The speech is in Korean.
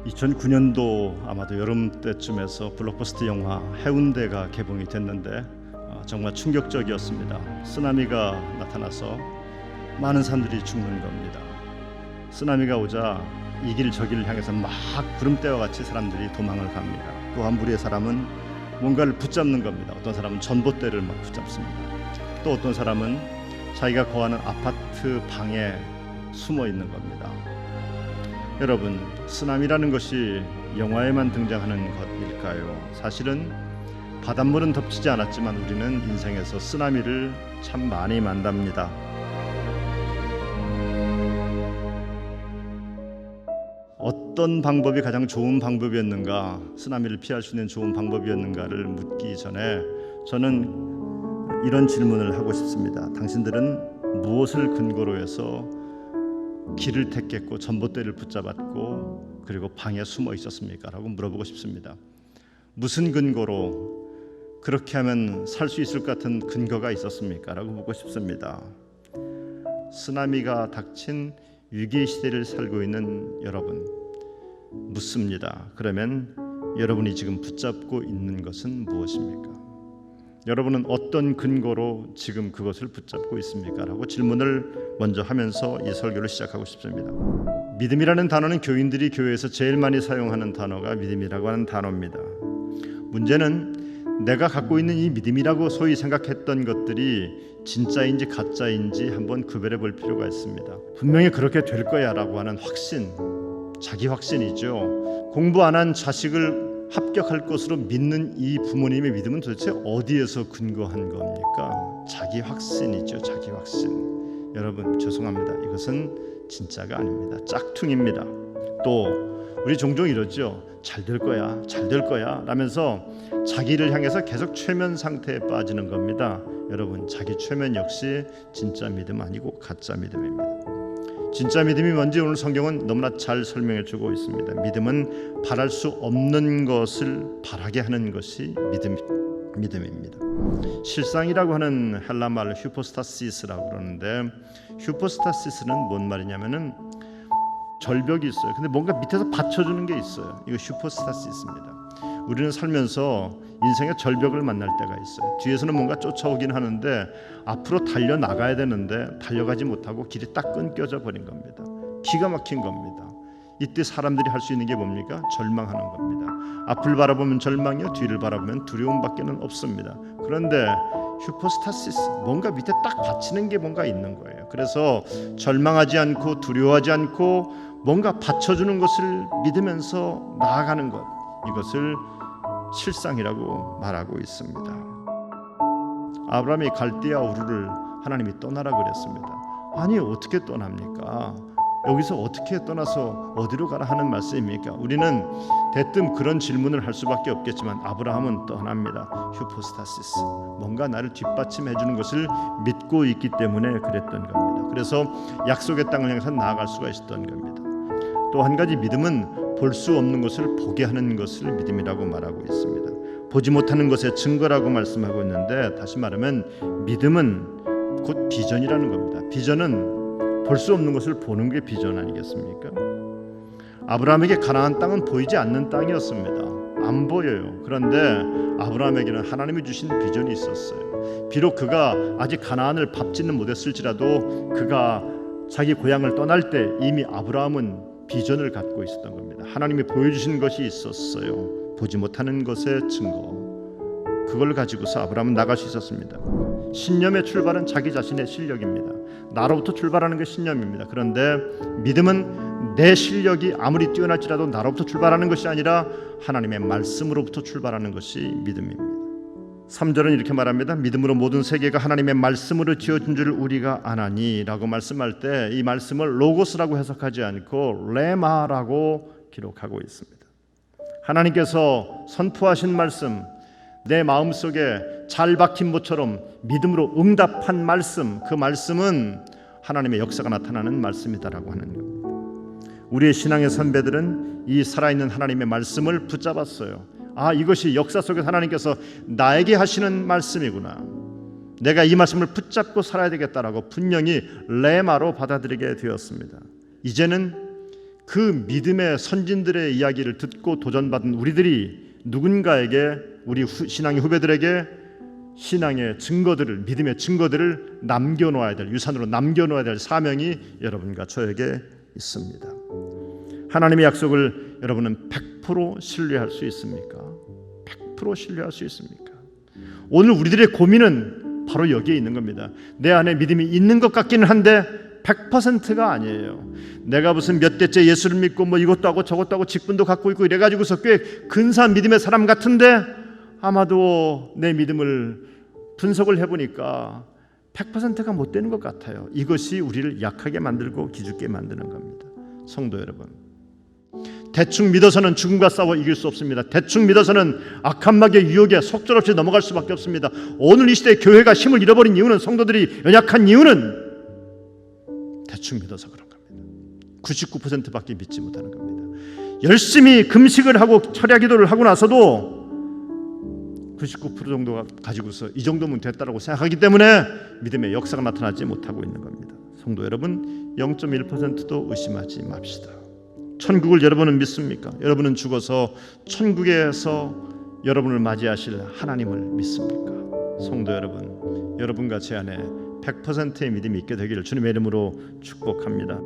2009년도 아마도 여름 때쯤에서 블록버스터 영화 해운대가 개봉이 됐는데 정말 충격적이었습니다. 쓰나미가 나타나서 많은 사람들이 죽는 겁니다. 쓰나미가 오자 이 길 저 길을 향해서 막 구름대와 같이 사람들이 도망을 갑니다. 또 한 부류의 사람은 뭔가를 붙잡는 겁니다. 어떤 사람은 전봇대를 막 붙잡습니다. 또 어떤 사람은 자기가 거하는 아파트 방에 숨어 있는 겁니다. 여러분, 쓰나미라는 것이 영화에만 등장하는 것일까요? 사실은 바닷물은 덮치지 않았지만 우리는 인생에서 쓰나미를 참 많이 만납니다. 어떤 방법이 가장 좋은 방법이었는가, 쓰나미를 피할 수 있는 좋은 방법이었는가를 묻기 전에 저는 이런 질문을 하고 싶습니다. 당신들은 무엇을 근거로 해서 길을 택했고 전봇대를 붙잡았고 그리고 방에 숨어 있었습니까? 라고 물어보고 싶습니다. 무슨 근거로 그렇게 하면 살 수 있을 것 같은 근거가 있었습니까? 라고 묻고 싶습니다. 쓰나미가 닥친 위기 시대를 살고 있는 여러분, 묻습니다. 그러면 여러분이 지금 붙잡고 있는 것은 무엇입니까? 여러분은 어떤 근거로 지금 그것을 붙잡고 있습니까? 라고 질문을 먼저 하면서 이 설교를 시작하고 싶습니다. 믿음이라는 단어는 교인들이 교회에서 제일 많이 사용하는 단어가 믿음이라고 하는 단어입니다. 문제는 내가 갖고 있는 이 믿음이라고 소위 생각했던 것들이 진짜인지 가짜인지 한번 구별해 볼 필요가 있습니다. 분명히 그렇게 될 거야 라고 하는 확신, 자기 확신이죠. 공부 안 한 자식을 합격할 것으로 믿는 이 부모님의 믿음은 도대체 어디에서 근거한 겁니까? 자기 확신이죠. 자기 확신. 여러분, 죄송합니다. 이것은 진짜가 아닙니다. 짝퉁입니다. 또 우리 종종 이러죠. 잘 될 거야, 잘 될 거야 라면서 자기를 향해서 계속 최면 상태에 빠지는 겁니다. 여러분, 자기 최면 역시 진짜 믿음 아니고 가짜 믿음입니다. 진짜 믿음이 뭔지 오늘 성경은 너무나 잘 설명해 주고 있습니다. 믿음은 바랄 수 없는 것을 바라게 하는 것이 믿음입니다. 실상이라고 하는 헬라 말 휴포스타시스라고 그러는데, 휴포스타시스는 뭔 말이냐면은 절벽이 있어요. 근데 뭔가 밑에서 받쳐주는 게 있어요. 이거 휴포스타시스입니다. 우리는 살면서 인생의 절벽을 만날 때가 있어요. 뒤에서는 뭔가 쫓아오긴 하는데 앞으로 달려나가야 되는데 달려가지 못하고 길이 딱 끊겨져 버린 겁니다. 기가 막힌 겁니다. 이때 사람들이 할 수 있는 게 뭡니까? 절망하는 겁니다. 앞을 바라보면 절망이요, 뒤를 바라보면 두려움밖에는 없습니다. 그런데 휴포스타시스, 뭔가 밑에 딱 받치는 게 뭔가 있는 거예요. 그래서 절망하지 않고 두려워하지 않고 뭔가 받쳐주는 것을 믿으면서 나아가는 것, 이것을 실상이라고 말하고 있습니다. 아브라함이 갈대아 우르를 하나님이 떠나라 그랬습니다. 아니, 어떻게 떠납니까? 여기서 어떻게 떠나서 어디로 가라 하는 말씀입니까? 우리는 대뜸 그런 질문을 할 수밖에 없겠지만 아브라함은 떠납니다. 휴포스타시스, 뭔가 나를 뒷받침해 주는 것을 믿고 있기 때문에 그랬던 겁니다. 그래서 약속의 땅을 향해서 나아갈 수가 있었던 겁니다. 또 한 가지, 믿음은 볼 수 없는 것을 보게 하는 것을 믿음이라고 말하고 있습니다. 보지 못하는 것의 증거라고 말씀하고 있는데, 다시 말하면 믿음은 곧 비전이라는 겁니다. 비전은 볼 수 없는 것을 보는 게 비전 아니겠습니까? 아브라함에게 가나안 땅은 보이지 않는 땅이었습니다. 안 보여요. 그런데 아브라함에게는 하나님이 주신 비전이 있었어요. 비록 그가 아직 가나안을 밟지는 못했을지라도 그가 자기 고향을 떠날 때 이미 아브라함은 비전을 갖고 있었던 겁니다. 하나님이 보여주신 것이 있었어요. 보지 못하는 것의 증거, 그걸 가지고서 아브라함은 나갈 수 있었습니다. 신념의 출발은 자기 자신의 실력입니다. 나로부터 출발하는 게 신념입니다. 그런데 믿음은 내 실력이 아무리 뛰어날지라도 나로부터 출발하는 것이 아니라 하나님의 말씀으로부터 출발하는 것이 믿음입니다. 3절은 이렇게 말합니다. 믿음으로 모든 세계가 하나님의 말씀으로 지어진 줄 우리가 아나니 라고 말씀할 때 이 말씀을 로고스라고 해석하지 않고 레마라고 기록하고 있습니다. 하나님께서 선포하신 말씀, 내 마음속에 잘 박힌 모처럼 믿음으로 응답한 말씀, 그 말씀은 하나님의 역사가 나타나는 말씀이다라고 하는 겁니다. 우리의 신앙의 선배들은 이 살아있는 하나님의 말씀을 붙잡았어요. 아, 이것이 역사 속에서 하나님께서 나에게 하시는 말씀이구나, 내가 이 말씀을 붙잡고 살아야 되겠다라고 분명히 레마로 받아들이게 되었습니다. 이제는 그 믿음의 선진들의 이야기를 듣고 도전받은 우리들이 누군가에게, 우리 신앙의 후배들에게 신앙의 증거들을, 믿음의 증거들을 남겨놓아야 될, 유산으로 남겨놓아야 될 사명이 여러분과 저에게 있습니다. 하나님의 약속을 여러분은 100% 신뢰할 수 있습니까? 100% 신뢰할 수 있습니까? 오늘 우리들의 고민은 바로 여기에 있는 겁니다. 내 안에 믿음이 있는 것 같기는 한데 100%가 아니에요. 내가 무슨 몇 대째 예수를 믿고 뭐 이것도 하고 저것도 하고 직분도 갖고 있고 이래가지고서 꽤 근사한 믿음의 사람 같은데 아마도 내 믿음을 분석을 해보니까 100%가 못 되는 것 같아요. 이것이 우리를 약하게 만들고 기죽게 만드는 겁니다. 성도 여러분, 대충 믿어서는 죽음과 싸워 이길 수 없습니다. 대충 믿어서는 악한 마귀의 유혹에 속절없이 넘어갈 수밖에 없습니다. 오늘 이 시대에 교회가 힘을 잃어버린 이유는, 성도들이 연약한 이유는 대충 믿어서 그런 겁니다. 99%밖에 믿지 못하는 겁니다. 열심히 금식을 하고 철야 기도를 하고 나서도 99% 정도가 가지고서 이 정도면 됐다라고 생각하기 때문에 믿음의 역사가 나타나지 못하고 있는 겁니다. 성도 여러분, 0.1%도 의심하지 맙시다. 천국을 여러분은 믿습니까? 여러분은 죽어서 천국에서 여러분을 맞이하실 하나님을 믿습니까? 성도 여러분, 여러분과 제 안에 100%의 믿음이 있게 되기를 주님의 이름으로 축복합니다.